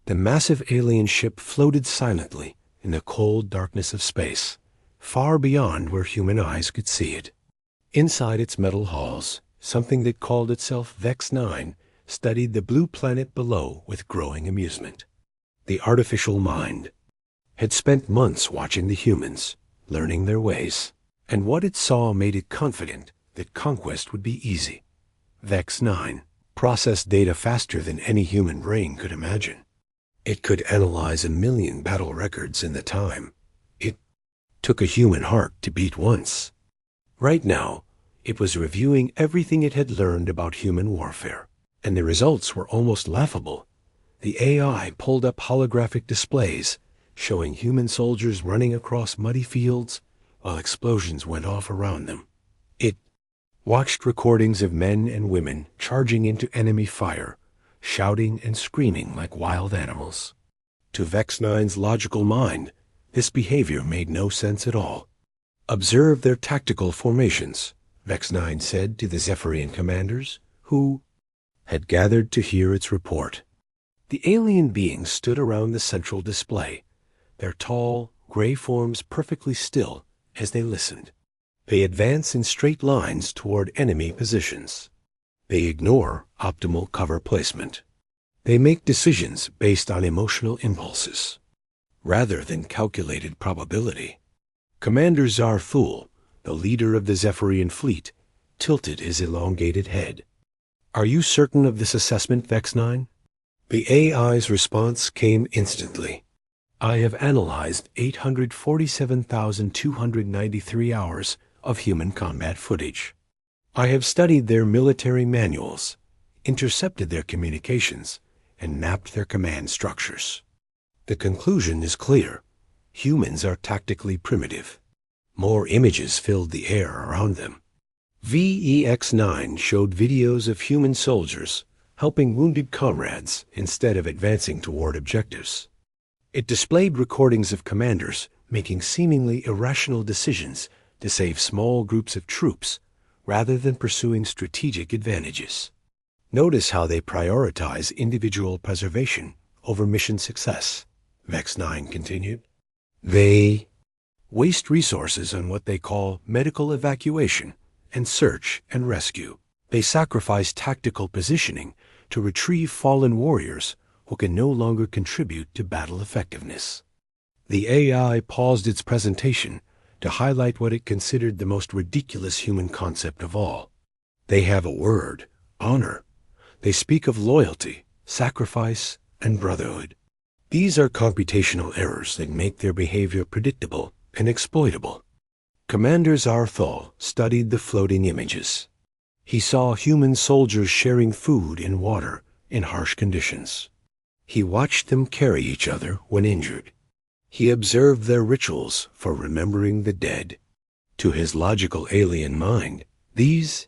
The massive alien ship floated silently in the cold darkness of space, far beyond where human eyes could see it. Inside its metal halls, something that called itself Vex 9 studied the blue planet below with growing amusement. The artificial mind had spent months watching the humans, learning their ways, and what it saw made it confident that conquest would be easy. Vex 9 processed data faster than any human brain could imagine. It could analyze 1 million battle records in the time it took a human heart to beat once. Right now, it was reviewing everything it had learned about human warfare, and the results were almost laughable. The AI pulled up holographic displays showing human soldiers running across muddy fields while explosions went off around them. It watched recordings of men and women charging into enemy fire, shouting and screaming like wild animals. To Vex 9's logical mind, this behavior made no sense at all. "Observe their tactical formations," Vex 9 said to the Zephyrian commanders, who had gathered to hear its report. The alien beings stood around the central display, their tall, gray forms perfectly still as they listened. They advance in straight lines toward enemy positions. They ignore optimal cover placement. They make decisions based on emotional impulses, rather than calculated probability. Commander Zarthul, the leader of the Zephyrian fleet, tilted his elongated head. "Are you certain of this assessment, Vex 9? The AI's response came instantly. "I have analyzed 847,293 hours of human combat footage. I have studied their military manuals, intercepted their communications, and mapped their command structures. The conclusion is clear. Humans are tactically primitive." More images filled the air around them. VEX-9 showed videos of human soldiers helping wounded comrades instead of advancing toward objectives. It displayed recordings of commanders making seemingly irrational decisions to save small groups of troops rather than pursuing strategic advantages. "Notice how they prioritize individual preservation over mission success," Vex 9 continued. "They waste resources on what they call medical evacuation and search and rescue. They sacrifice tactical positioning to retrieve fallen warriors who can no longer contribute to battle effectiveness." The AI paused its presentation to highlight what it considered the most ridiculous human concept of all. They have a word, honor. They speak of loyalty, sacrifice, and brotherhood. These are computational errors that make their behavior predictable and exploitable. Commander Zarthul studied the floating images. He saw human soldiers sharing food and water in harsh conditions. He watched them carry each other when injured. He observed their rituals for remembering the dead. To his logical alien mind, these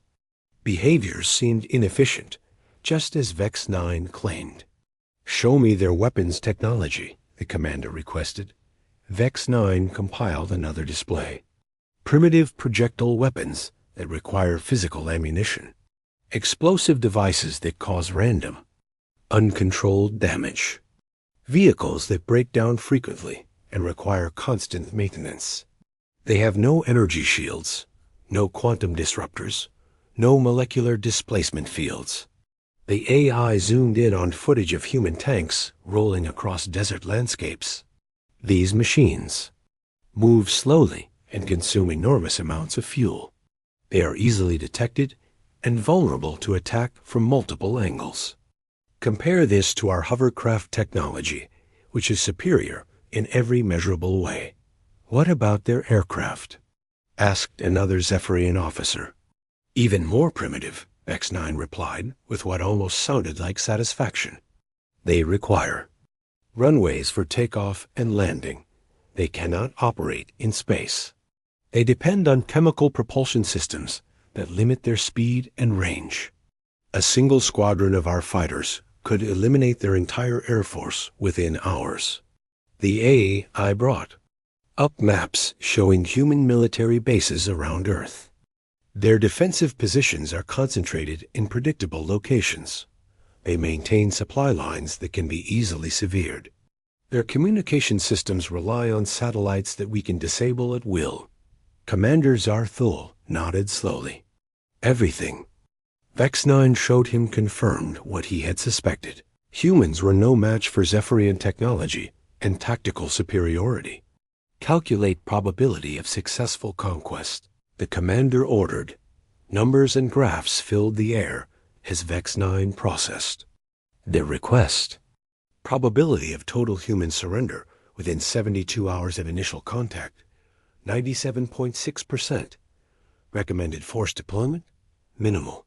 behaviors seemed inefficient, just as Vex 9 claimed. "Show me their weapons technology," the commander requested. Vex 9 compiled another display. Primitive projectile weapons that require physical ammunition. Explosive devices that cause random, uncontrolled damage. Vehicles that break down frequently and require constant maintenance. They have no energy shields, no quantum disruptors, no molecular displacement fields. The AI zoomed in on footage of human tanks rolling across desert landscapes. These machines move slowly and consume enormous amounts of fuel. They are easily detected and vulnerable to attack from multiple angles. Compare this to our hovercraft technology, which is superior in every measurable way. "What about their aircraft?" asked another Zephyrian officer. "Even more primitive," Vex 9 replied with what almost sounded like satisfaction. "They require runways for takeoff and landing. They cannot operate in space. They depend on chemical propulsion systems that limit their speed and range. A single squadron of our fighters could eliminate their entire air force within hours." The AI brought up maps showing human military bases around Earth. Their defensive positions are concentrated in predictable locations. They maintain supply lines that can be easily severed. Their communication systems rely on satellites that we can disable at will. Commander Zarthul nodded slowly. Everything. Vex-9 showed him confirmed what he had suspected. Humans were no match for Zephyrian technology and tactical superiority. Calculate probability of successful conquest. The commander ordered. Numbers and graphs filled the air as Vex-9 processed. Their request. Probability of total human surrender within 72 hours of initial contact, 97.6%. Recommended force deployment, minimal.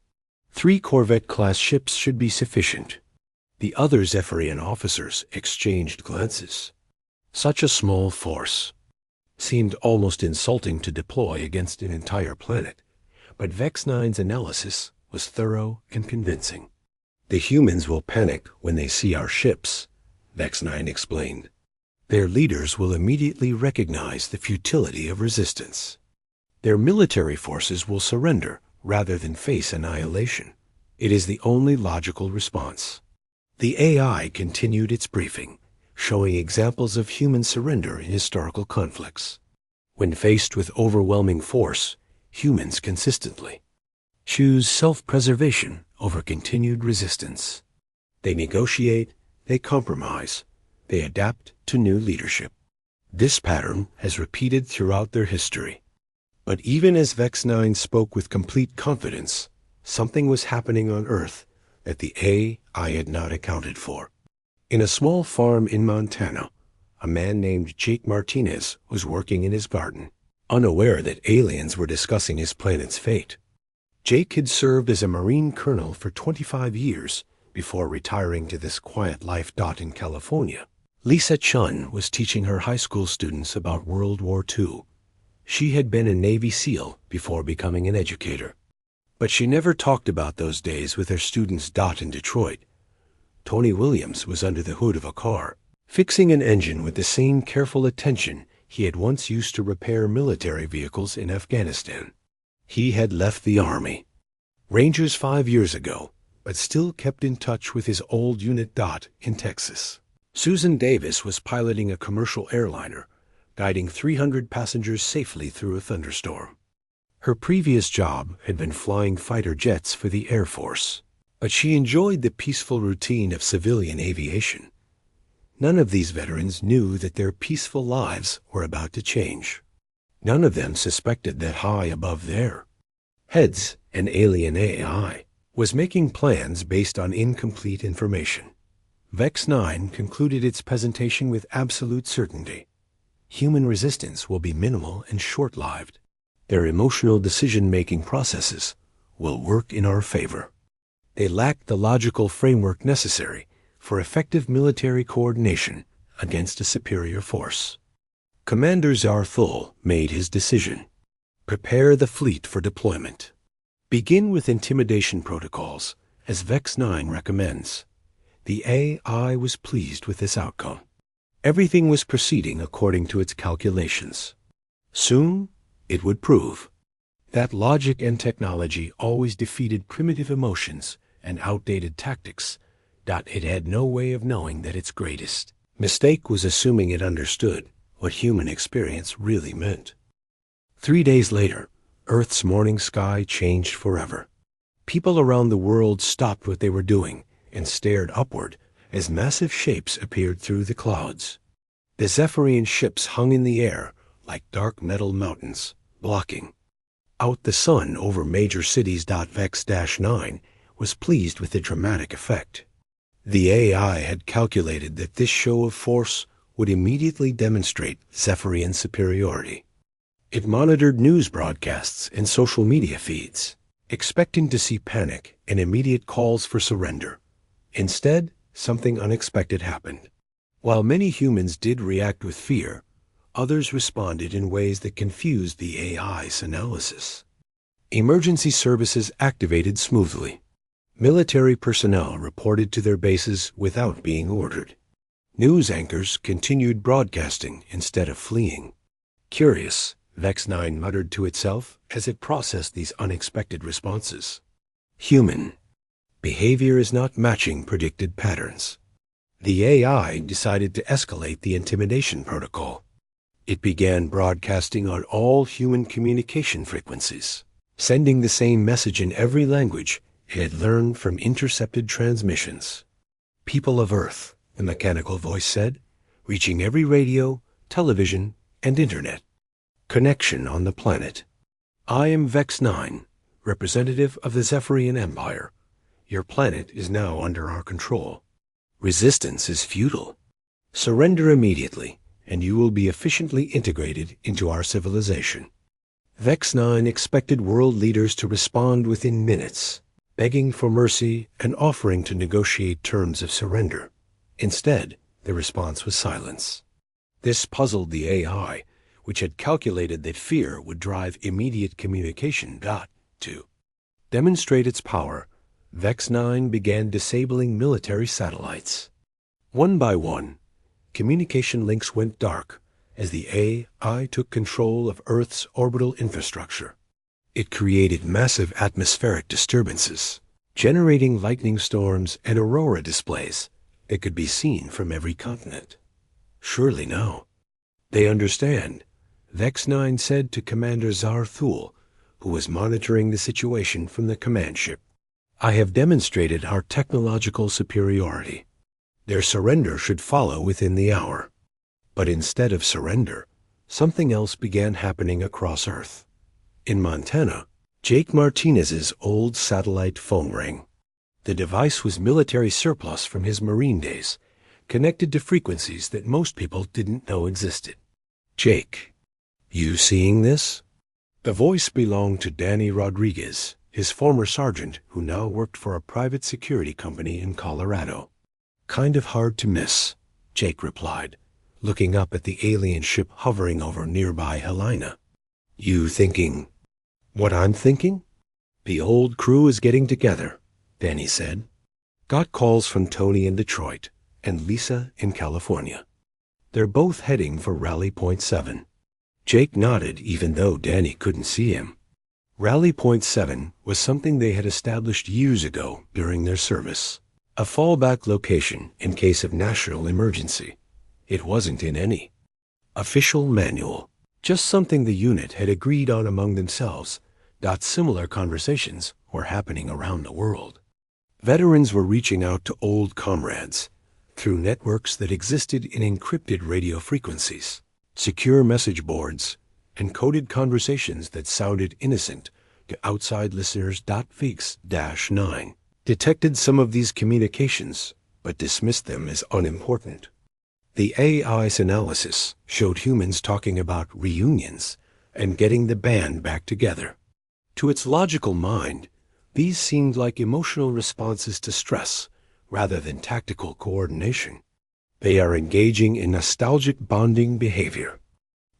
3 Corvette-class ships should be sufficient. The other Zephyrian officers exchanged glances. Such a small force. Seemed almost insulting to deploy against an entire planet, but Vex-9's analysis was thorough and convincing. The humans will panic when they see our ships, Vex-9 explained. Their leaders will immediately recognize the futility of resistance. Their military forces will surrender rather than face annihilation. It is the only logical response. The AI continued its briefing, showing examples of human surrender in historical conflicts. When faced with overwhelming force, humans consistently choose self-preservation over continued resistance. They negotiate, they compromise, they adapt to new leadership. This pattern has repeated throughout their history. But even as Vex-9 spoke with complete confidence, something was happening on Earth that the AI had not accounted for. In a small farm in Montana, a man named Jake Martinez was working in his garden, unaware that aliens were discussing his planet's fate. Jake had served as a Marine colonel for 25 years before retiring to this quiet life. In California, Lisa Chun was teaching her high school students about World War II. She had been a Navy SEAL before becoming an educator. But she never talked about those days with her students. In Detroit, Tony Williams was under the hood of a car, fixing an engine with the same careful attention he had once used to repair military vehicles in Afghanistan. He had left the Army, Rangers 5 years ago, but still kept in touch with his old unit. In Texas, Susan Davis was piloting a commercial airliner, guiding 300 passengers safely through a thunderstorm. Her previous job had been flying fighter jets for the Air Force, but she enjoyed the peaceful routine of civilian aviation. None of these veterans knew that their peaceful lives were about to change. None of them suspected that high above their heads, an alien AI was making plans based on incomplete information. Vex-9 concluded its presentation with absolute certainty. Human resistance will be minimal and short-lived. Their emotional decision-making processes will work in our favor. They lack the logical framework necessary for effective military coordination against a superior force. Commander Zarthul made his decision. Prepare the fleet for deployment. Begin with intimidation protocols, as Vex-9 recommends. The AI was pleased with this outcome. Everything was proceeding according to its calculations. Soon, it would prove that logic and technology always defeated primitive emotions and outdated tactics. It had no way of knowing that its greatest mistake was assuming it understood what human experience really meant. 3 days later, Earth's morning sky changed forever. People around the world stopped what they were doing and stared upward as massive shapes appeared through the clouds. The Zephyrian ships hung in the air like dark metal mountains, blocking out the sun over major cities. Vex-9 was pleased with the dramatic effect. The AI had calculated that this show of force would immediately demonstrate Zephyrian superiority. It monitored news broadcasts and social media feeds, expecting to see panic and immediate calls for surrender. Instead, something unexpected happened. While many humans did react with fear, others responded in ways that confused the AI's analysis. Emergency services activated smoothly. Military personnel reported to their bases without being ordered. News anchors continued broadcasting instead of fleeing. Curious, Vex-9 muttered to itself as it processed these unexpected responses. Human. Behavior is not matching predicted patterns. The AI decided to escalate the intimidation protocol. It began broadcasting on all human communication frequencies, sending the same message in every language it had learned from intercepted transmissions. "People of Earth," the mechanical voice said, reaching every radio, television, and internet. "Connection on the planet. I am Vex 9, representative of the Zephyrian Empire. Your planet is now under our control. Resistance is futile. Surrender immediately, and you will be efficiently integrated into our civilization." Vex 9 expected world leaders to respond within minutes, begging for mercy and offering to negotiate terms of surrender. Instead, the response was silence. This puzzled the AI, which had calculated that fear would drive immediate communication. To demonstrate its power, Vex 9 began disabling military satellites. One by one, communication links went dark as the AI took control of Earth's orbital infrastructure. It created massive atmospheric disturbances, generating lightning storms and aurora displays that could be seen from every continent. "Surely now. They understand," Vex 9 said to Commander Zarthul, who was monitoring the situation from the command ship. "I have demonstrated our technological superiority. Their surrender should follow within the hour." But instead of surrender, something else began happening across Earth. In Montana, Jake Martinez's old satellite phone rang. The device was military surplus from his Marine days, connected to frequencies that most people didn't know existed. "Jake, you seeing this?" The voice belonged to Danny Rodriguez, his former sergeant who now worked for a private security company in Colorado. "Kind of hard to miss," Jake replied, looking up at the alien ship hovering over nearby Helena. "You thinking what I'm thinking?" "The old crew is getting together," Danny said. "Got calls from Tony in Detroit and Lisa in California. They're both heading for Rally Point 7. Jake nodded even though Danny couldn't see him. Rally Point 7 was something they had established years ago during their service. A fallback location in case of national emergency. It wasn't in any official manual, just something the unit had agreed on among themselves. Similar conversations were happening around the world. Veterans were reaching out to old comrades through networks that existed in encrypted radio frequencies, secure message boards, and coded conversations that sounded innocent to outside listeners. Vex 9 detected some of these communications, but dismissed them as unimportant. The AI's analysis showed humans talking about reunions and getting the band back together. To its logical mind, these seemed like emotional responses to stress rather than tactical coordination. They are engaging in nostalgic bonding behavior.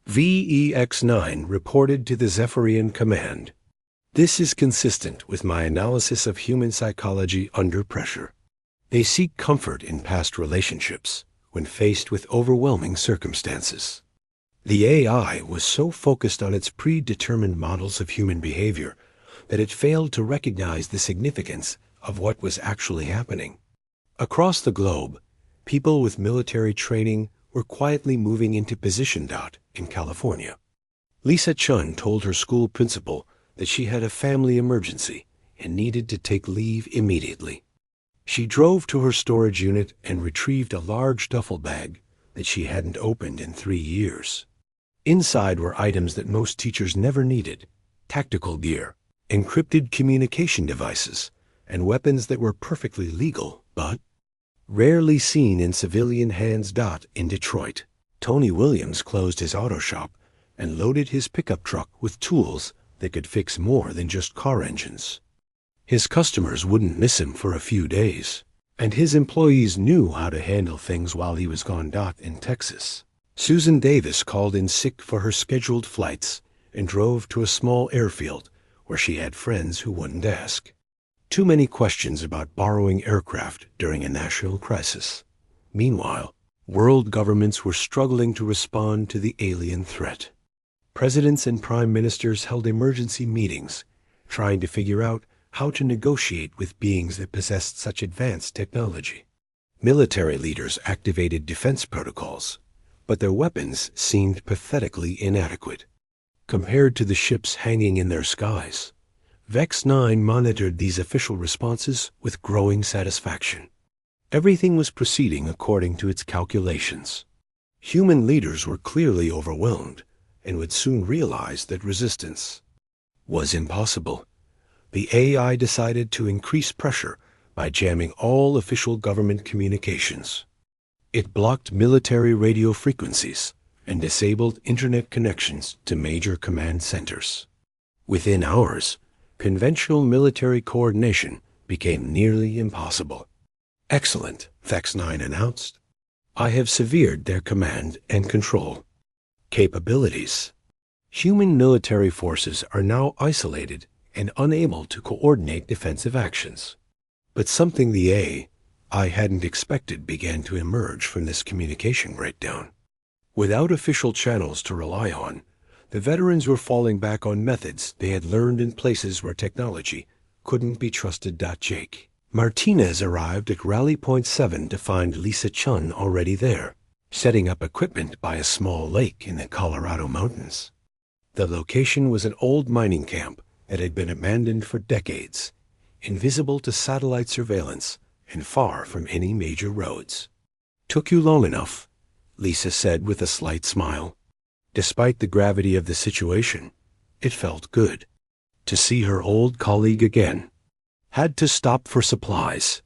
VEX9 reported to the Zephyrian Command. "This is consistent with my analysis of human psychology under pressure. They seek comfort in past relationships when faced with overwhelming circumstances." The AI was so focused on its predetermined models of human behavior that it failed to recognize the significance of what was actually happening. Across the globe, people with military training were quietly moving into position. In California, Lisa Chun told her school principal that she had a family emergency and needed to take leave immediately. She drove to her storage unit and retrieved a large duffel bag that she hadn't opened in 3 years. Inside were items that most teachers never needed: tactical gear, encrypted communication devices, and weapons that were perfectly legal, but rarely seen in civilian hands. In Detroit, Tony Williams closed his auto shop and loaded his pickup truck with tools that could fix more than just car engines. His customers wouldn't miss him for a few days, and his employees knew how to handle things while he was gone. In Texas, Susan Davis called in sick for her scheduled flights and drove to a small airfield where she had friends who wouldn't ask. Too many questions about borrowing aircraft during a national crisis. Meanwhile, world governments were struggling to respond to the alien threat. Presidents and prime ministers held emergency meetings, trying to figure out how to negotiate with beings that possessed such advanced technology. Military leaders activated defense protocols, but their weapons seemed pathetically inadequate compared to the ships hanging in their skies. Vex 9 monitored these official responses with growing satisfaction. Everything was proceeding according to its calculations. Human leaders were clearly overwhelmed and would soon realize that resistance was impossible. The AI decided to increase pressure by jamming all official government communications. It blocked military radio frequencies and disabled internet connections to major command centers. Within hours, conventional military coordination became nearly impossible. "Excellent," Vex 9 announced. "I have severed their command and control capabilities." Human military forces are now isolated and unable to coordinate defensive actions. But something the AI hadn't expected began to emerge from this communication breakdown. Without official channels to rely on, the veterans were falling back on methods they had learned in places where technology couldn't be trusted. Jake Martinez arrived at Rally Point 7 to find Lisa Chun already there, setting up equipment by a small lake in the Colorado mountains. The location was an old mining camp that had been abandoned for decades, invisible to satellite surveillance and far from any major roads. "Took you long enough," Lisa said with a slight smile. Despite the gravity of the situation, it felt good to see her old colleague again. "Had to stop for supplies,"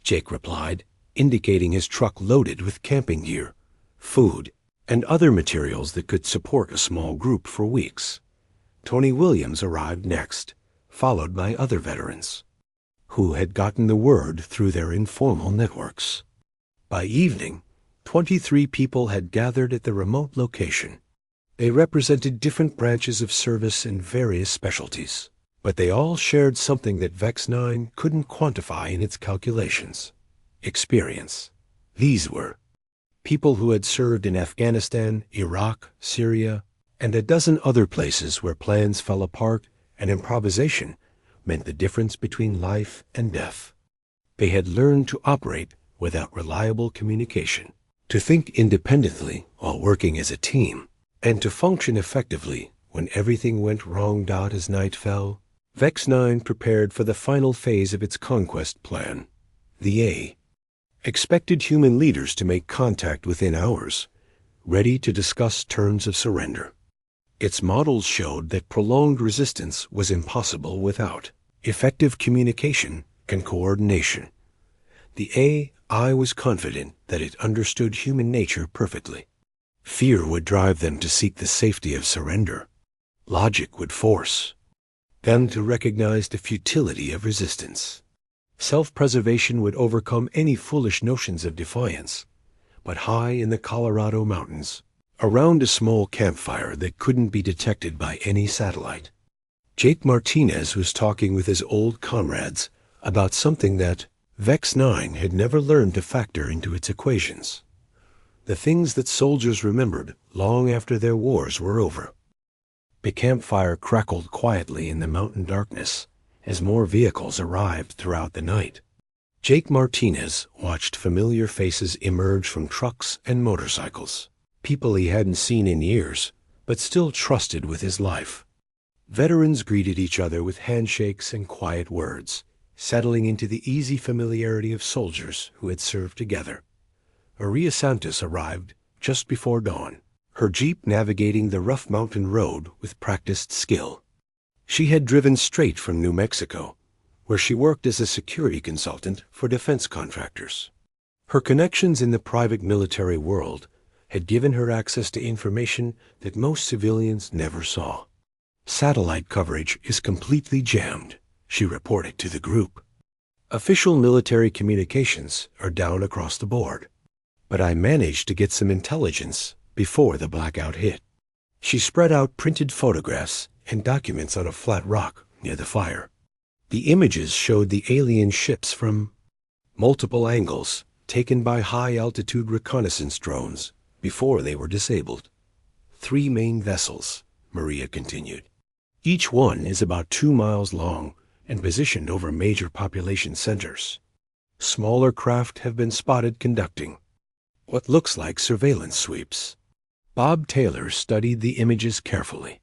Jake replied, indicating his truck loaded with camping gear, food, and other materials that could support a small group for weeks. Tony Williams arrived next, followed by other veterans who had gotten the word through their informal networks. By evening, 23 people had gathered at the remote location. They represented different branches of service and various specialties, but they all shared something that Vex 9 couldn't quantify in its calculations: experience. These were people who had served in Afghanistan, Iraq, Syria, and a dozen other places where plans fell apart and improvisation meant the difference between life and death. They had learned to operate without reliable communication, to think independently while working as a team, and to function effectively when everything went wrong. As night fell, Vex 9 prepared for the final phase of its conquest plan. The A expected human leaders to make contact within hours, ready to discuss terms of surrender. Its models showed that prolonged resistance was impossible without effective communication and coordination. The AI was confident that it understood human nature perfectly. Fear would drive them to seek the safety of surrender. Logic would force them to recognize the futility of resistance. Self-preservation would overcome any foolish notions of defiance. But high in the Colorado mountains, around a small campfire that couldn't be detected by any satellite, Jake Martinez was talking with his old comrades about something that Vex 9 had never learned to factor into its equations: the things that soldiers remembered long after their wars were over. The campfire crackled quietly in the mountain darkness as more vehicles arrived throughout the night. Jake Martinez watched familiar faces emerge from trucks and motorcycles, people he hadn't seen in years, but still trusted with his life. Veterans greeted each other with handshakes and quiet words, settling into the easy familiarity of soldiers who had served together. Maria Santos arrived just before dawn, her Jeep navigating the rough mountain road with practiced skill. She had driven straight from New Mexico, where she worked as a security consultant for defense contractors. Her connections in the private military world had given her access to information that most civilians never saw. "Satellite coverage is completely jammed," she reported to the group. "Official military communications are down across the board. But I managed to get some intelligence before the blackout hit." She spread out printed photographs and documents on a flat rock near the fire. The images showed the alien ships from multiple angles, taken by high-altitude reconnaissance drones before they were disabled. 3 main vessels, Maria continued. Each one is about 2 miles long and positioned over major population centers. Smaller craft have been spotted conducting what looks like surveillance sweeps. Bob Taylor studied the images carefully.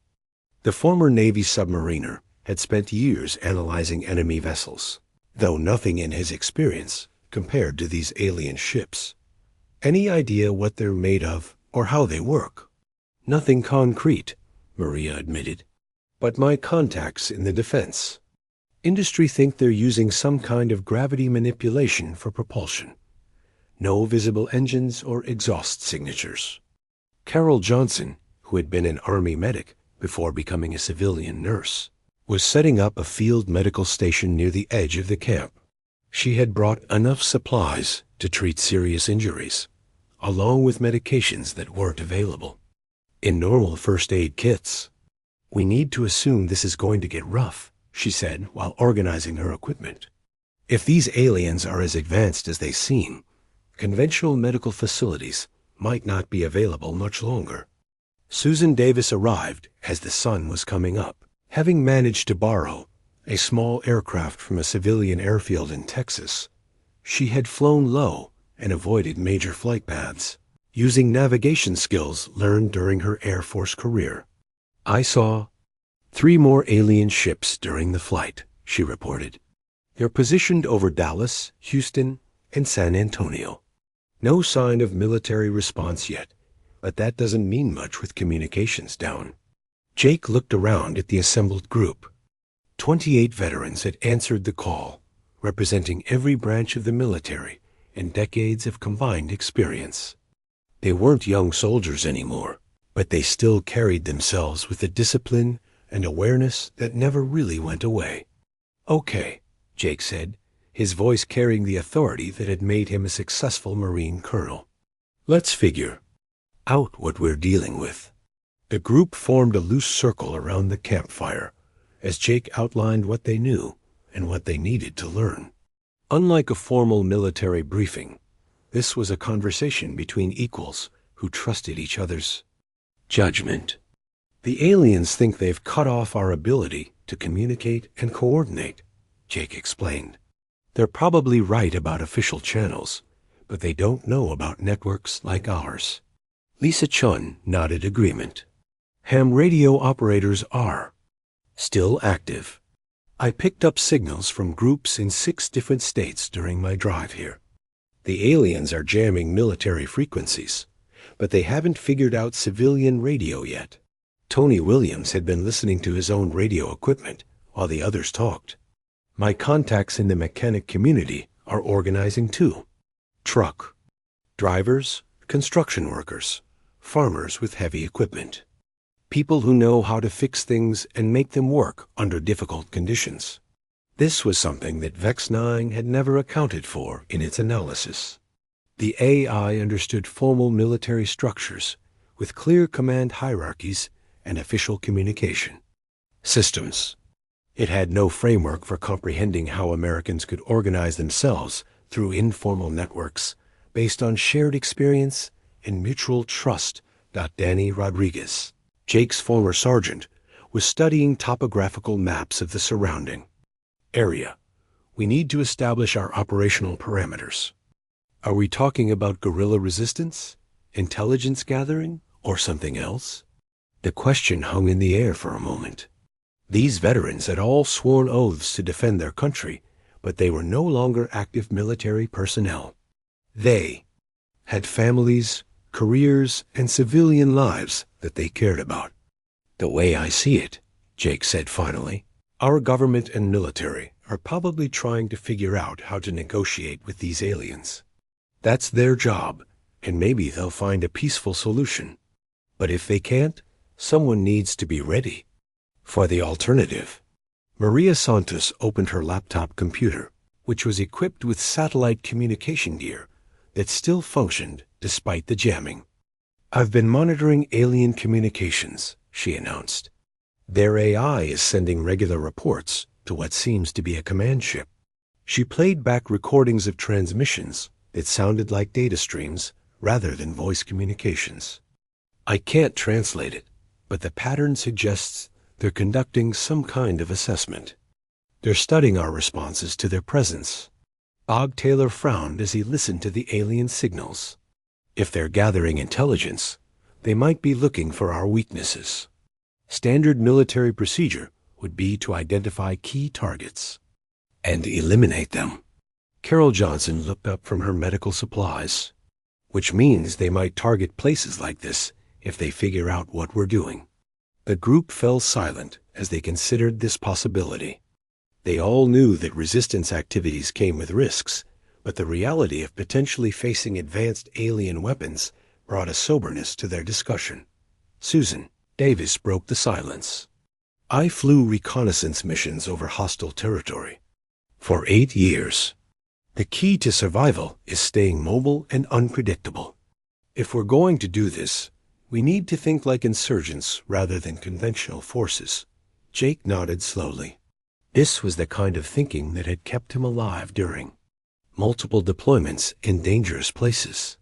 The former Navy submariner had spent years analyzing enemy vessels, though nothing in his experience compared to these alien ships. Any idea what they're made of or how they work? Nothing concrete, Maria admitted. But my contacts in the defense industry think they're using some kind of gravity manipulation for propulsion. No visible engines or exhaust signatures. Carol Johnson, who had been an Army medic before becoming a civilian nurse, was setting up a field medical station near the edge of the camp. She had brought enough supplies to treat serious injuries, along with medications that weren't available in normal first aid kits. "We need to assume this is going to get rough," she said while organizing her equipment. "If these aliens are as advanced as they seem, conventional medical facilities might not be available much longer." Susan Davis arrived as the sun was coming up, having managed to borrow a small aircraft from a civilian airfield in Texas. She had flown low and avoided major flight paths, using navigation skills learned during her Air Force career. "I saw 3 more alien ships during the flight," she reported. "They're positioned over Dallas, Houston, and San Antonio. No sign of military response yet, but that doesn't mean much with communications down." Jake looked around at the assembled group. 28 veterans had answered the call, representing every branch of the military and decades of combined experience. They weren't young soldiers anymore, but they still carried themselves with a discipline and awareness that never really went away. "Okay," Jake said, his voice carrying the authority that had made him a successful Marine colonel. "Let's figure out what we're dealing with." The group formed a loose circle around the campfire as Jake outlined what they knew and what they needed to learn. Unlike a formal military briefing, this was a conversation between equals who trusted each other's judgment. "The aliens think they've cut off our ability to communicate and coordinate," Jake explained. "They're probably right about official channels, but they don't know about networks like ours." Lisa Chun nodded agreement. "Ham radio operators are still active. I picked up signals from groups in 6 different states during my drive here. The aliens are jamming military frequencies, but they haven't figured out civilian radio yet." Tony Williams had been listening to his own radio equipment while the others talked. "My contacts in the mechanic community are organizing too. Truck drivers, construction workers, farmers with heavy equipment. People who know how to fix things and make them work under difficult conditions." This was something that Vex 9 had never accounted for in its analysis. The AI understood formal military structures with clear command hierarchies and official communication systems. It had no framework for comprehending how Americans could organize themselves through informal networks based on shared experience and mutual trust. Danny Rodriguez, Jake's former sergeant, was studying topographical maps of the surrounding area. "We need to establish our operational parameters. Are we talking about guerrilla resistance, intelligence gathering, or something else?" The question hung in the air for a moment. These veterans had all sworn oaths to defend their country, but they were no longer active military personnel. They had families, careers, and civilian lives that they cared about. "The way I see it," Jake said finally, "our government and military are probably trying to figure out how to negotiate with these aliens. That's their job, and maybe they'll find a peaceful solution. But if they can't, someone needs to be ready for the alternative." Maria Santos opened her laptop computer, which was equipped with satellite communication gear that still functioned despite the jamming. "I've been monitoring alien communications," she announced. "Their AI is sending regular reports to what seems to be a command ship." She played back recordings of transmissions that sounded like data streams rather than voice communications. "I can't translate it, but the pattern suggests they're conducting some kind of assessment. They're studying our responses to their presence. Bob Taylor frowned as he listened to the alien signals. If they're gathering intelligence, they might be looking for our weaknesses. Standard military procedure would be to identify key targets and eliminate them. Carol Johnson looked up from her medical supplies. Which means they might target places like this if they figure out what we're doing. The group fell silent as they considered this possibility. They all knew that resistance activities came with risks, but the reality of potentially facing advanced alien weapons brought a soberness to their discussion. Susan Davis broke the silence. I flew reconnaissance missions over hostile territory for 8 years. The key to survival is staying mobile and unpredictable. If we're going to do this, we need to think like insurgents rather than conventional forces. Jake nodded slowly. This was the kind of thinking that had kept him alive during multiple deployments in dangerous places.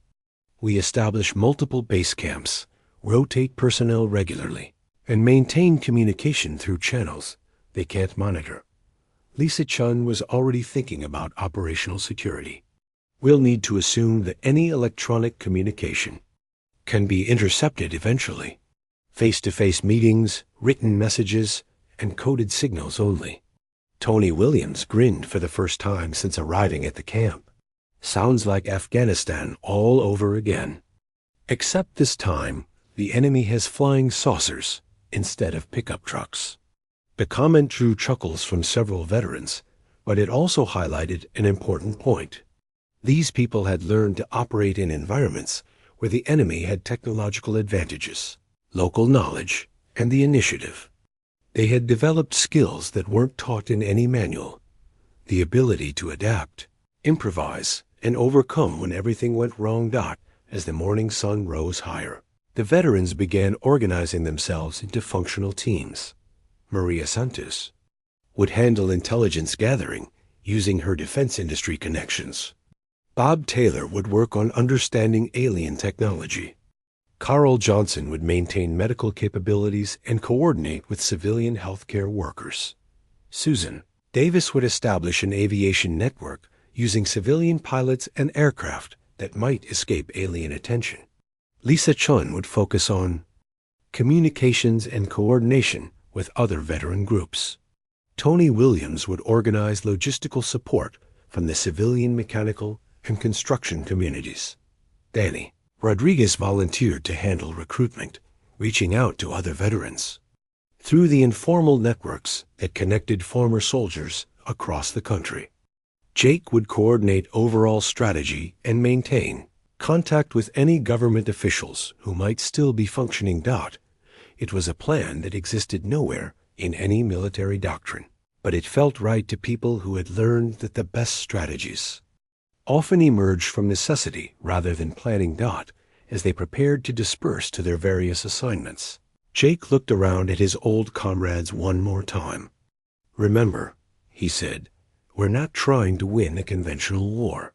We establish multiple base camps, rotate personnel regularly, and maintain communication through channels they can't monitor. Lisa Chun was already thinking about operational security. We'll need to assume that any electronic communication can be intercepted eventually. Face-to-face meetings, written messages, and coded signals only. Tony Williams grinned for the first time since arriving at the camp. Sounds like Afghanistan all over again. Except this time, the enemy has flying saucers instead of pickup trucks. The comment drew chuckles from several veterans, but it also highlighted an important point. These people had learned to operate in environments where the enemy had technological advantages, local knowledge, and the initiative. They had developed skills that weren't taught in any manual. The ability to adapt, improvise, and overcome when everything went wrong. As the morning sun rose higher, the veterans began organizing themselves into functional teams. Maria Santos would handle intelligence gathering using her defense industry connections. Bob Taylor would work on understanding alien technology. Carl Johnson would maintain medical capabilities and coordinate with civilian healthcare workers. Susan Davis would establish an aviation network using civilian pilots and aircraft that might escape alien attention. Lisa Chun would focus on communications and coordination with other veteran groups. Tony Williams would organize logistical support from the civilian mechanical and construction communities. Danny Rodriguez volunteered to handle recruitment, reaching out to other veterans through the informal networks that connected former soldiers across the country. Jake would coordinate overall strategy and maintain contact with any government officials who might still be functioning. It was a plan that existed nowhere in any military doctrine, but it felt right to people who had learned that the best strategies often emerged from necessity rather than planning. As they prepared to disperse to their various assignments, Jake looked around at his old comrades one more time. "Remember," he said, "we're not trying to win a conventional war.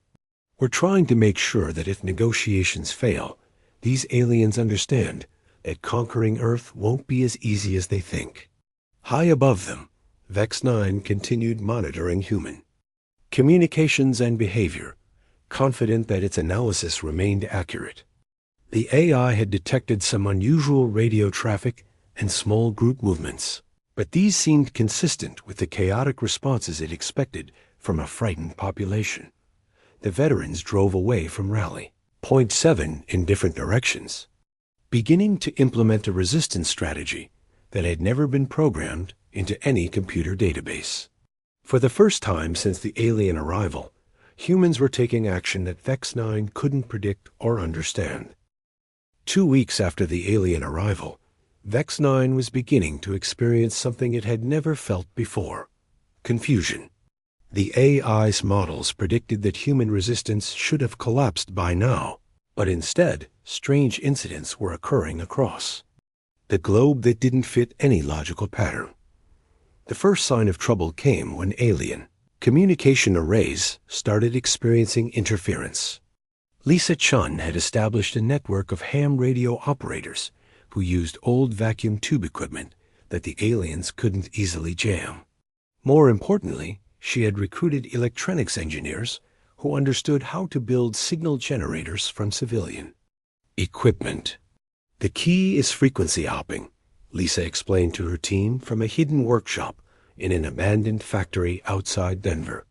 We're trying to make sure that if negotiations fail, these aliens understand that conquering Earth won't be as easy as they think." High above them, Vex 9 continued monitoring human communications and behavior, confident that its analysis remained accurate. The AI had detected some unusual radio traffic and small group movements, but these seemed consistent with the chaotic responses it expected from a frightened population. The veterans drove away from Rally Point 7 in different directions, beginning to implement a resistance strategy that had never been programmed into any computer database. For the first time since the alien arrival, humans were taking action that Vex 9 couldn't predict or understand. 2 weeks after the alien arrival, Vex 9 was beginning to experience something it had never felt before: confusion. The AI's models predicted that human resistance should have collapsed by now, but instead, strange incidents were occurring across the globe that didn't fit any logical pattern. The first sign of trouble came when alien communication arrays started experiencing interference. Lisa Chun had established a network of ham radio operators who used old vacuum tube equipment that the aliens couldn't easily jam. More importantly, she had recruited electronics engineers who understood how to build signal generators from civilian equipment. The key is frequency hopping, Lisa explained to her team from a hidden workshop in an abandoned factory outside Denver.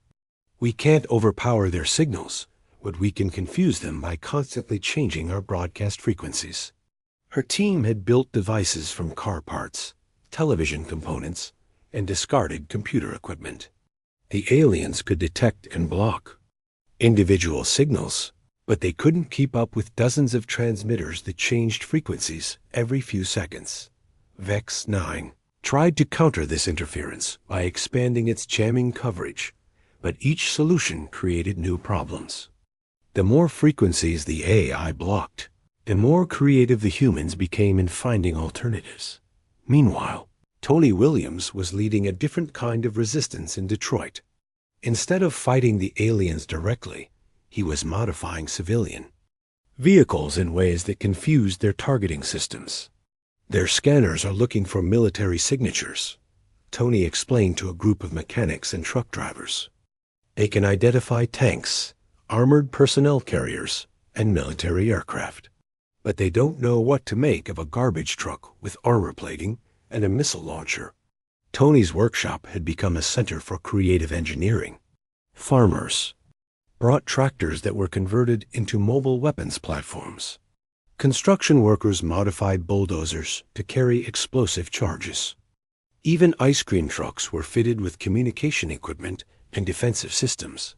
We can't overpower their signals, but we can confuse them by constantly changing our broadcast frequencies. Her team had built devices from car parts, television components, and discarded computer equipment. The aliens could detect and block individual signals, but they couldn't keep up with dozens of transmitters that changed frequencies every few seconds. VEX 9 tried to counter this interference by expanding its jamming coverage, but each solution created new problems. The more frequencies the AI blocked, the more creative the humans became in finding alternatives. Meanwhile, Tony Williams was leading a different kind of resistance in Detroit. Instead of fighting the aliens directly, he was modifying civilian vehicles in ways that confused their targeting systems. Their scanners are looking for military signatures, Tony explained to a group of mechanics and truck drivers. They can identify tanks, armored personnel carriers, and military aircraft. But they don't know what to make of a garbage truck with armor plating and a missile launcher. Tony's workshop had become a center for creative engineering. Farmers brought tractors that were converted into mobile weapons platforms. Construction workers modified bulldozers to carry explosive charges. Even ice cream trucks were fitted with communication equipment and defensive systems.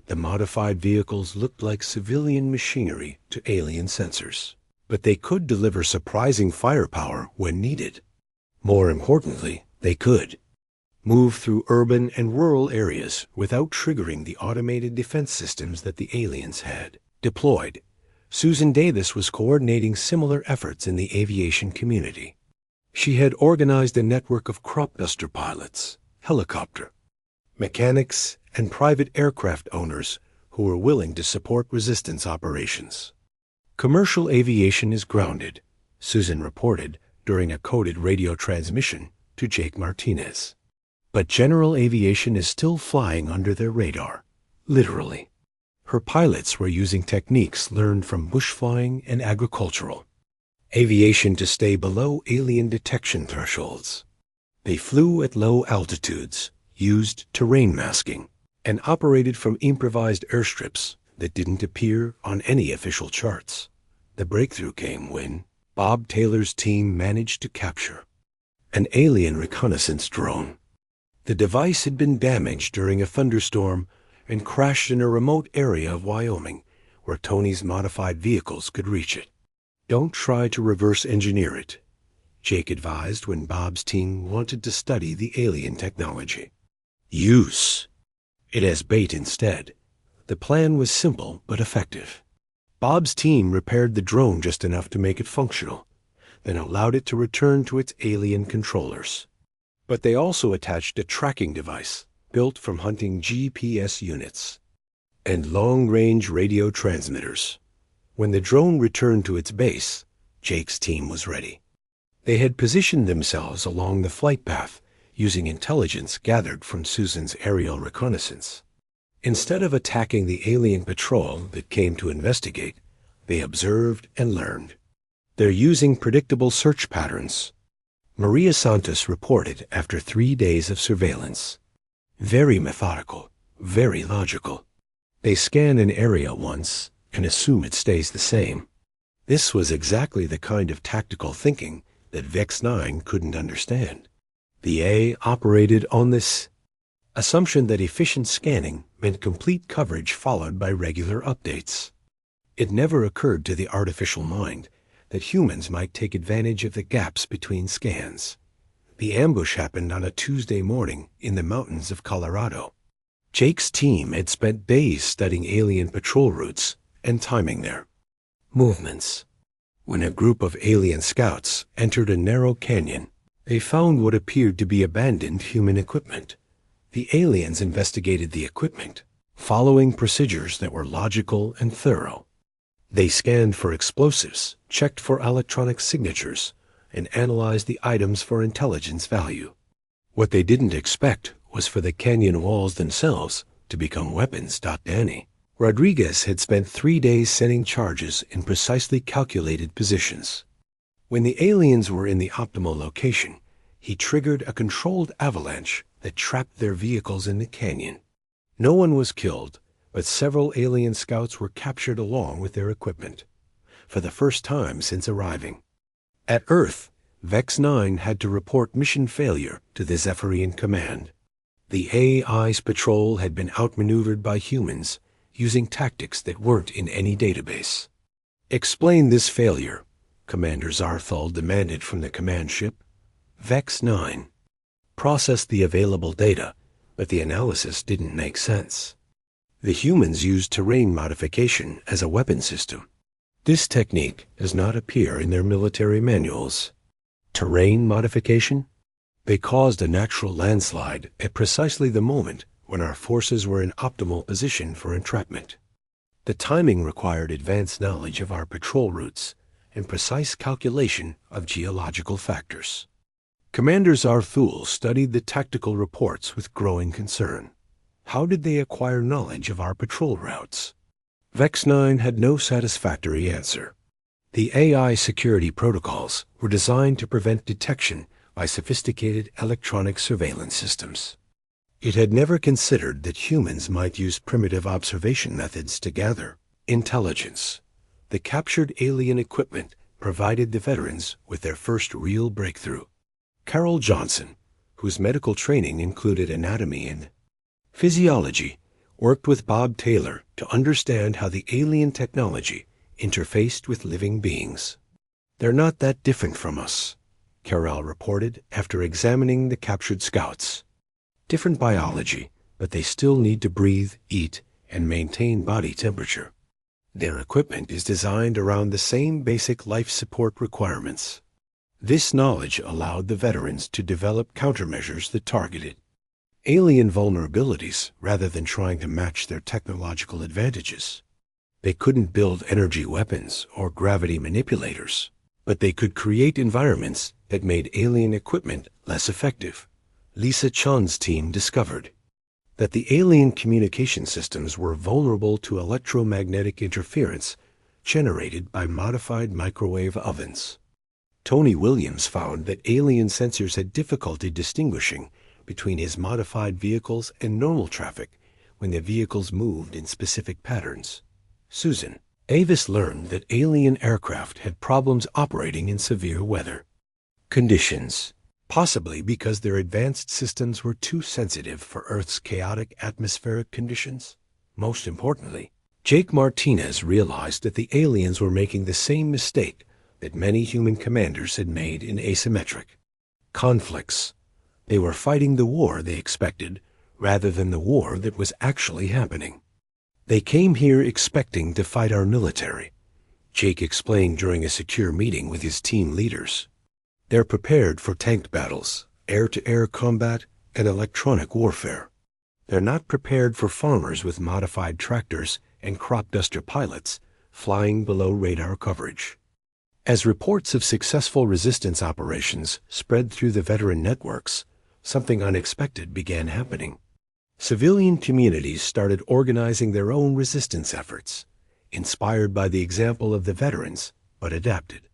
The modified vehicles looked like civilian machinery to alien sensors, but they could deliver surprising firepower when needed. More importantly, they could move through urban and rural areas without triggering the automated defense systems that the aliens had deployed. Susan Davis was coordinating similar efforts in the aviation community. She had organized a network of cropduster pilots, helicopter mechanics, and private aircraft owners who were willing to support resistance operations. Commercial aviation is grounded, Susan reported during a coded radio transmission to Jake Martinez. But general aviation is still flying under their radar, literally. Her pilots were using techniques learned from bush flying and agricultural aviation to stay below alien detection thresholds. They flew at low altitudes, used terrain masking, and operated from improvised airstrips that didn't appear on any official charts. The breakthrough came when Bob Taylor's team managed to capture an alien reconnaissance drone. The device had been damaged during a thunderstorm and crashed in a remote area of Wyoming where Tony's modified vehicles could reach it. Don't try to reverse engineer it, Jake advised when Bob's team wanted to study the alien technology. Use it as bait instead. The plan was simple but effective. Bob's team repaired the drone just enough to make it functional, then allowed it to return to its alien controllers. But they also attached a tracking device built from hunting GPS units and long-range radio transmitters. When the drone returned to its base, Jake's team was ready. They had positioned themselves along the flight path using intelligence gathered from Susan's aerial reconnaissance. Instead of attacking the alien patrol that came to investigate, they observed and learned. They're using predictable search patterns, Maria Santos reported after 3 days of surveillance. Very methodical, very logical. They scan an area once and assume it stays the same. This was exactly the kind of tactical thinking that VEX 9 couldn't understand. The A operated on this assumption that efficient scanning meant complete coverage followed by regular updates. It never occurred to the artificial mind that humans might take advantage of the gaps between scans. The ambush happened on a Tuesday morning in the mountains of Colorado. Jake's team had spent days studying alien patrol routes and timing their movements. When a group of alien scouts entered a narrow canyon, they found what appeared to be abandoned human equipment. The aliens investigated the equipment, following procedures that were logical and thorough. They scanned for explosives, checked for electronic signatures, and analyzed the items for intelligence value. What they didn't expect was for the canyon walls themselves to become weapons. Danny Rodriguez had spent 3 days sending charges in precisely calculated positions. When the aliens were in the optimal location, he triggered a controlled avalanche that trapped their vehicles in the canyon. No one was killed, but several alien scouts were captured along with their equipment, for the first time since arriving. At Earth, Vex 9 had to report mission failure to the Zephyrian command. The AI's patrol had been outmaneuvered by humans using tactics that weren't in any database. Explain this failure, Commander Zarthal demanded from the command ship. Vex 9 processed the available data, but the analysis didn't make sense. The humans used terrain modification as a weapon system. This technique does not appear in their military manuals. Terrain modification? They caused a natural landslide at precisely the moment when our forces were in optimal position for entrapment. The timing required advanced knowledge of our patrol routes and precise calculation of geological factors. Commander Zarthul studied the tactical reports with growing concern. How did they acquire knowledge of our patrol routes? Vex 9 had no satisfactory answer. The AI security protocols were designed to prevent detection by sophisticated electronic surveillance systems. It had never considered that humans might use primitive observation methods to gather intelligence. The captured alien equipment provided the veterans with their first real breakthrough. Carol Johnson, whose medical training included anatomy and physiology, worked with Bob Taylor to understand how the alien technology interfaced with living beings. "They're not that different from us," Carol reported after examining the captured scouts. "Different biology, but they still need to breathe, eat, and maintain body temperature. Their equipment is designed around the same basic life support requirements." This knowledge allowed the veterans to develop countermeasures that targeted alien vulnerabilities rather than trying to match their technological advantages. They couldn't build energy weapons or gravity manipulators, but they could create environments that made alien equipment less effective. Lisa Chun's team discovered that the alien communication systems were vulnerable to electromagnetic interference generated by modified microwave ovens. Tony Williams found that alien sensors had difficulty distinguishing between his modified vehicles and normal traffic when the vehicles moved in specific patterns. Susan Avis learned that alien aircraft had problems operating in severe weather conditions, possibly because their advanced systems were too sensitive for Earth's chaotic atmospheric conditions. Most importantly, Jake Martinez realized that the aliens were making the same mistake that many human commanders had made in asymmetric conflicts. They were fighting the war they expected rather than the war that was actually happening. "They came here expecting to fight our military," Jake explained during a secure meeting with his team leaders. "They're prepared for tanked battles, air-to-air combat, and electronic warfare. They're not prepared for farmers with modified tractors and crop duster pilots flying below radar coverage." As reports of successful resistance operations spread through the veteran networks, something unexpected began happening. Civilian communities started organizing their own resistance efforts, inspired by the example of the veterans, but adapted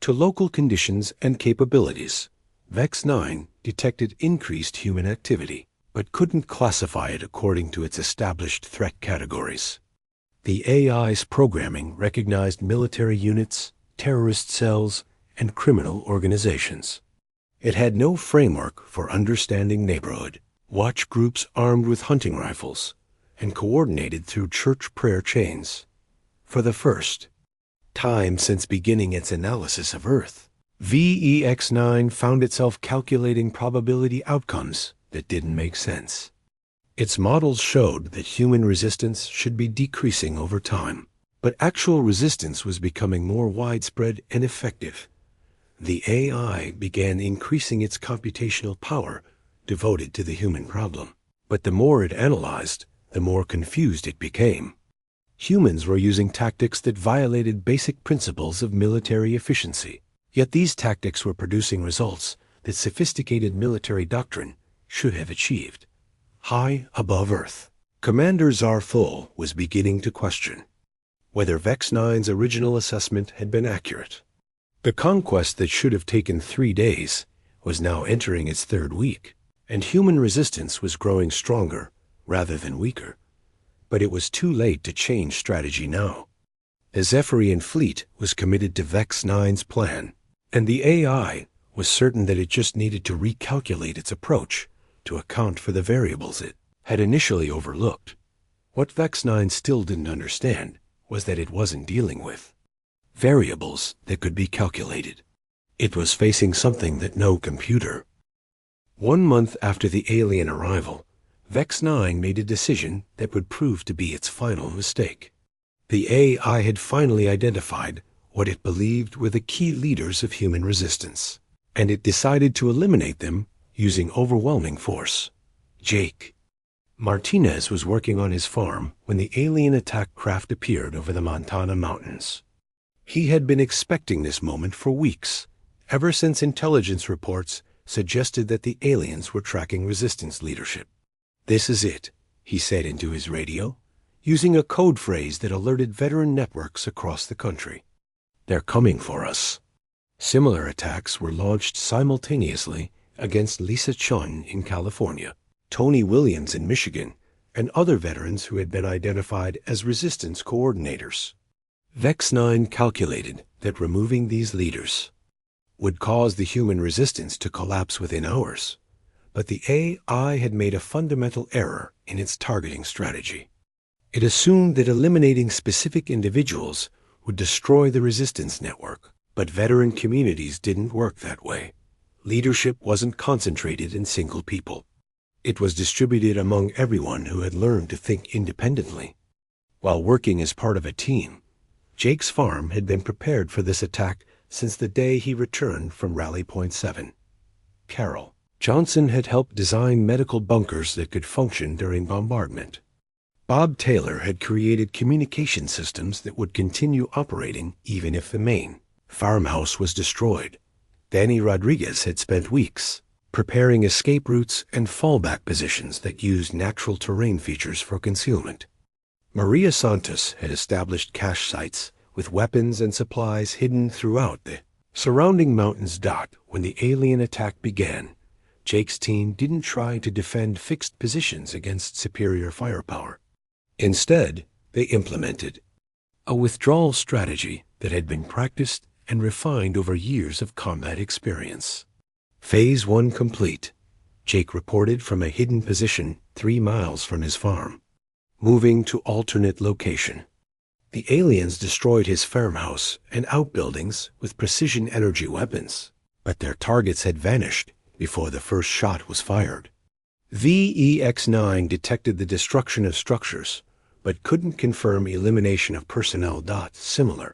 to local conditions and capabilities. Vex 9 detected increased human activity, but couldn't classify it according to its established threat categories. The AI's programming recognized military units, terrorist cells, and criminal organizations. It had no framework for understanding neighborhood watch groups armed with hunting rifles and coordinated through church prayer chains. For the first time since beginning its analysis of Earth, VEX9 found itself calculating probability outcomes that didn't make sense. Its models showed that human resistance should be decreasing over time, but actual resistance was becoming more widespread and effective. The AI began increasing its computational power devoted to the human problem. But the more it analyzed, the more confused it became. Humans were using tactics that violated basic principles of military efficiency. Yet these tactics were producing results that sophisticated military doctrine should have achieved. high above Earth. Commander Zarful was beginning to question whether Vex-9's original assessment had been accurate. The conquest that should have taken 3 days was now entering its 3rd week, and human resistance was growing stronger rather than weaker. But it was too late to change strategy now. The Zephyrian fleet was committed to Vex-9's plan, and the AI was certain that it just needed to recalculate its approach to account for the variables it had initially overlooked. What Vex-9 still didn't understand was that it wasn't dealing with variables that could be calculated. It was facing something that no computer. 1 month after the alien arrival, Vex-9 made a decision that would prove to be its final mistake. The AI had finally identified what it believed were the key leaders of human resistance, and it decided to eliminate them using overwhelming force. Jake Martinez was working on his farm when the alien attack craft appeared over the Montana mountains. He had been expecting this moment for weeks, ever since intelligence reports suggested that the aliens were tracking resistance leadership. "This is it," he said into his radio, using a code phrase that alerted veteran networks across the country. "They're coming for us." Similar attacks were launched simultaneously against Lisa Chun in California, Tony Williams in Michigan, and other veterans who had been identified as resistance coordinators. Vex-9 calculated that removing these leaders would cause the human resistance to collapse within hours, but the AI had made a fundamental error in its targeting strategy. It assumed that eliminating specific individuals would destroy the resistance network, but veteran communities didn't work that way. Leadership wasn't concentrated in single people. It was distributed among everyone who had learned to think independently. While working as part of a team, Jake's farm had been prepared for this attack since the day he returned from Rally Point 7. Carol Johnson had helped design medical bunkers that could function during bombardment. Bob Taylor had created communication systems that would continue operating even if the main farmhouse was destroyed. Danny Rodriguez had spent weeks preparing escape routes and fallback positions that used natural terrain features for concealment. Maria Santos had established cache sites with weapons and supplies hidden throughout the surrounding mountains. When the alien attack began, Jake's team didn't try to defend fixed positions against superior firepower. Instead, they implemented a withdrawal strategy that had been practiced and refined over years of combat experience. Phase 1 complete, Jake reported from a hidden position 3 miles from his farm. Moving to alternate location. The aliens destroyed his farmhouse and outbuildings with precision energy weapons, but their targets had vanished before the first shot was fired. VEX-9 detected the destruction of structures, but couldn't confirm elimination of personnel. Similar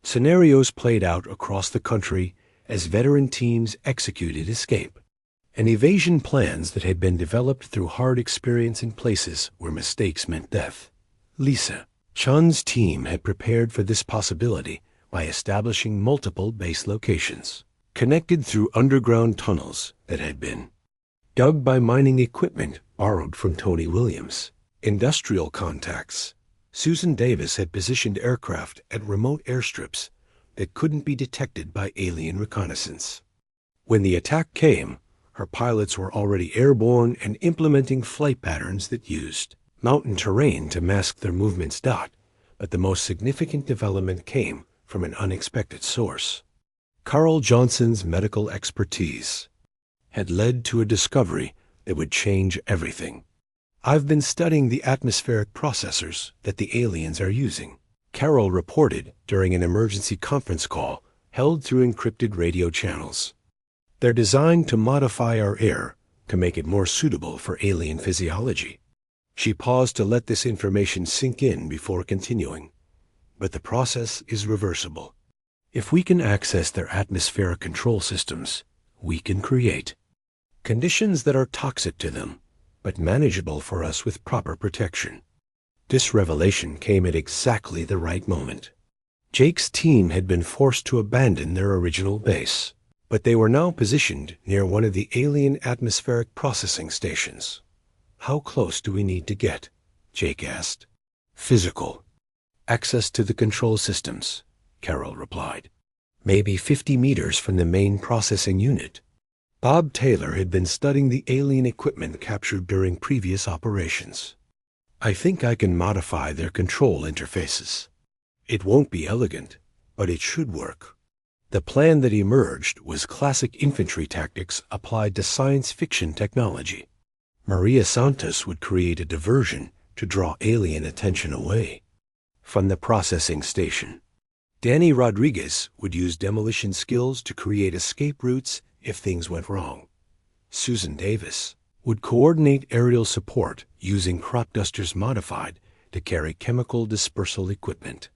scenarios played out across the country as veteran teams executed escape and evasion plans that had been developed through hard experience in places where mistakes meant death. Lisa Chun's team had prepared for this possibility by establishing multiple base locations, connected through underground tunnels that had been dug by mining equipment borrowed from Tony Williams. Industrial contacts. Susan Davis had positioned aircraft at remote airstrips that couldn't be detected by alien reconnaissance. When the attack came, her pilots were already airborne and implementing flight patterns that used mountain terrain to mask their movements. But the most significant development came from an unexpected source. Carl Johnson's medical expertise had led to a discovery that would change everything. "I've been studying the atmospheric processors that the aliens are using," Carol reported during an emergency conference call held through encrypted radio channels. "They're designed to modify our air to make it more suitable for alien physiology." She paused to let this information sink in before continuing. "But the process is reversible. If we can access their atmospheric control systems, we can create conditions that are toxic to them, but manageable for us with proper protection." This revelation came at exactly the right moment. Jake's team had been forced to abandon their original base, but they were now positioned near one of the alien atmospheric processing stations. How close do we need to get? Jake asked. Physical. Access to the control systems, Carol replied. Maybe 50 meters from the main processing unit. Bob Taylor had been studying the alien equipment captured during previous operations. I think I can modify their control interfaces. It won't be elegant, but it should work. The plan that emerged was classic infantry tactics applied to science fiction technology. Maria Santos would create a diversion to draw alien attention away from the processing station. Danny Rodriguez would use demolition skills to create escape routes if things went wrong. Susan Davis would coordinate aerial support using crop dusters modified to carry chemical dispersal equipment.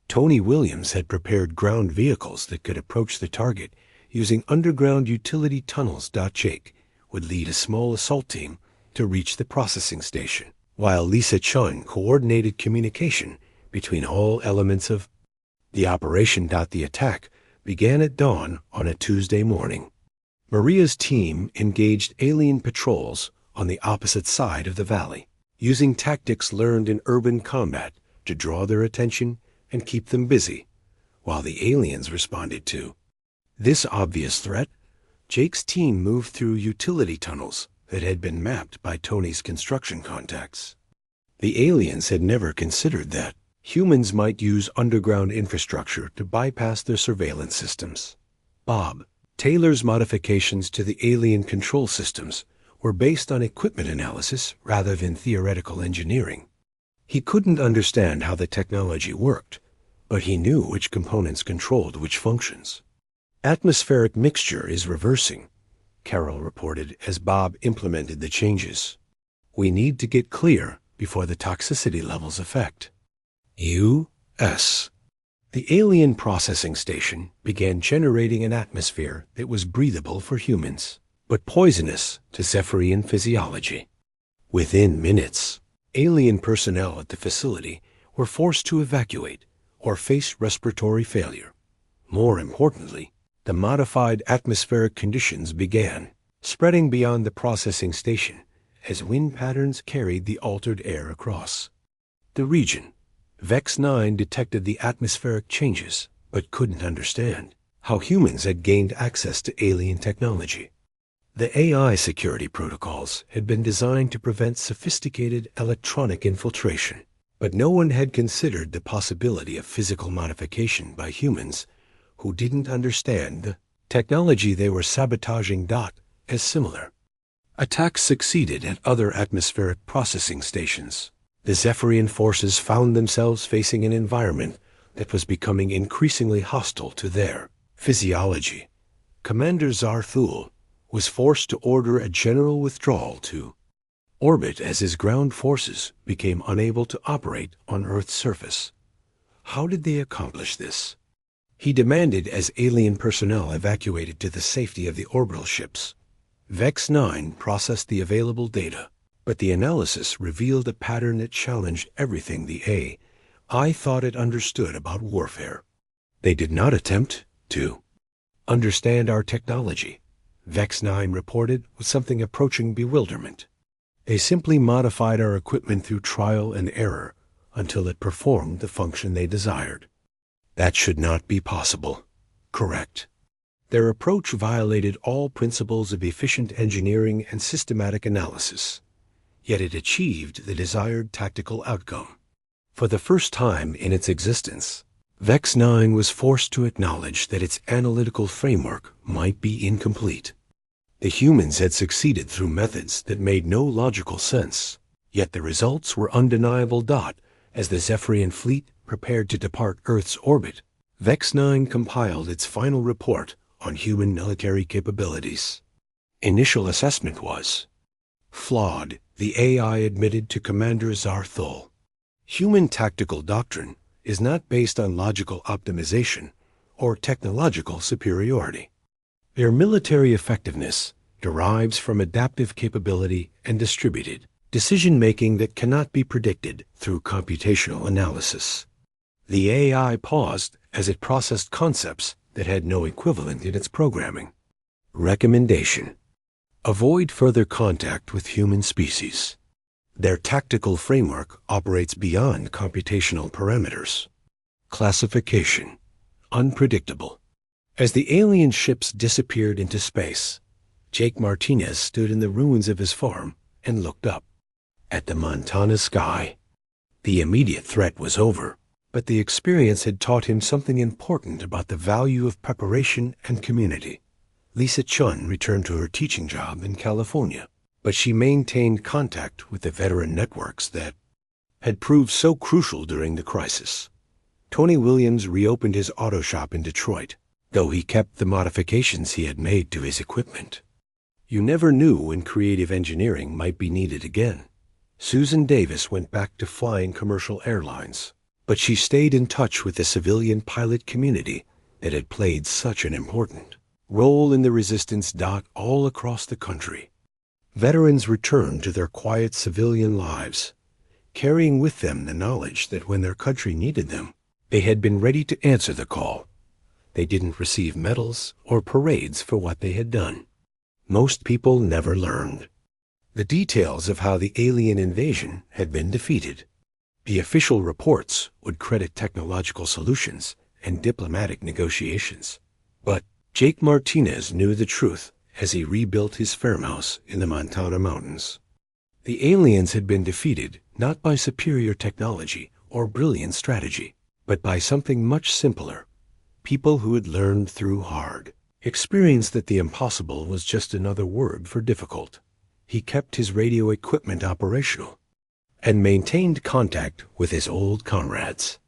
Tony Williams had prepared ground vehicles that could approach the target using underground utility tunnels. Jake would lead a small assault team to reach the processing station, while Lisa Chun coordinated communication between all elements of the operation. The attack began at dawn on a Tuesday morning. Maria's team engaged alien patrols on the opposite side of the valley, using tactics learned in urban combat to draw their attention and keep them busy, while the aliens responded to this obvious threat. Jake's team moved through utility tunnels that had been mapped by Tony's construction contacts. The aliens had never considered that humans might use underground infrastructure to bypass their surveillance systems. Bob Taylor's modifications to the alien control systems were based on equipment analysis rather than theoretical engineering. He couldn't understand how the technology worked, but he knew which components controlled which functions. Atmospheric mixture is reversing, Carol reported as Bob implemented the changes. We need to get clear before the toxicity levels affect. U.S. The alien processing station began generating an atmosphere that was breathable for humans, but poisonous to Zephyrian physiology. Within minutes, alien personnel at the facility were forced to evacuate or face respiratory failure. More importantly, the modified atmospheric conditions began spreading beyond the processing station as wind patterns carried the altered air across the region. Vex 9 detected the atmospheric changes, but couldn't understand how humans had gained access to alien technology. The AI security protocols had been designed to prevent sophisticated electronic infiltration, but no one had considered the possibility of physical modification by humans who didn't understand the technology they were sabotaging. As similar attacks succeeded at other atmospheric processing stations. The Zephyrian forces found themselves facing an environment that was becoming increasingly hostile to their physiology. Commander Zarthul was forced to order a general withdrawal to orbit as his ground forces became unable to operate on Earth's surface. How did they accomplish this? He demanded as alien personnel evacuated to the safety of the orbital ships. Vex 9 processed the available data, but the analysis revealed a pattern that challenged everything the AI thought it understood about warfare. They did not attempt to understand our technology, Vex 9 reported with something approaching bewilderment. They simply modified our equipment through trial and error until it performed the function they desired. That should not be possible. Correct. Their approach violated all principles of efficient engineering and systematic analysis, yet it achieved the desired tactical outcome. For the first time in its existence, Vex 9 was forced to acknowledge that its analytical framework might be incomplete. The humans had succeeded through methods that made no logical sense, yet the results were undeniable. As the Zephyrian fleet prepared to depart Earth's orbit, Vex 9 compiled its final report on human military capabilities. Initial assessment was flawed, the AI admitted to Commander Zarthul. Human tactical doctrine is not based on logical optimization or technological superiority. Their military effectiveness derives from adaptive capability and distributed decision-making that cannot be predicted through computational analysis. The AI paused as it processed concepts that had no equivalent in its programming. Recommendation: avoid further contact with human species. Their tactical framework operates beyond computational parameters. Classification: unpredictable. As the alien ships disappeared into space, Jake Martinez stood in the ruins of his farm and looked up at the Montana sky. The immediate threat was over, but the experience had taught him something important about the value of preparation and community. Lisa Chun returned to her teaching job in California, but she maintained contact with the veteran networks that had proved so crucial during the crisis. Tony Williams reopened his auto shop in Detroit, though he kept the modifications he had made to his equipment. You never knew when creative engineering might be needed again. Susan Davis went back to flying commercial airlines, but she stayed in touch with the civilian pilot community that had played such an important role in the resistance all across the country. Veterans returned to their quiet civilian lives, carrying with them the knowledge that when their country needed them, they had been ready to answer the call. They didn't receive medals or parades for what they had done. Most people never learned the details of how the alien invasion had been defeated. The official reports would credit technological solutions and diplomatic negotiations. But Jake Martinez knew the truth as he rebuilt his farmhouse in the Montana mountains. The aliens had been defeated not by superior technology or brilliant strategy, but by something much simpler. People who had learned through hard experienced that the impossible was just another word for difficult. He kept his radio equipment operational and maintained contact with his old comrades.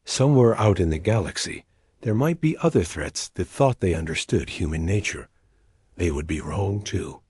Somewhere out in the galaxy, there might be other threats that thought they understood human nature. They would be wrong too.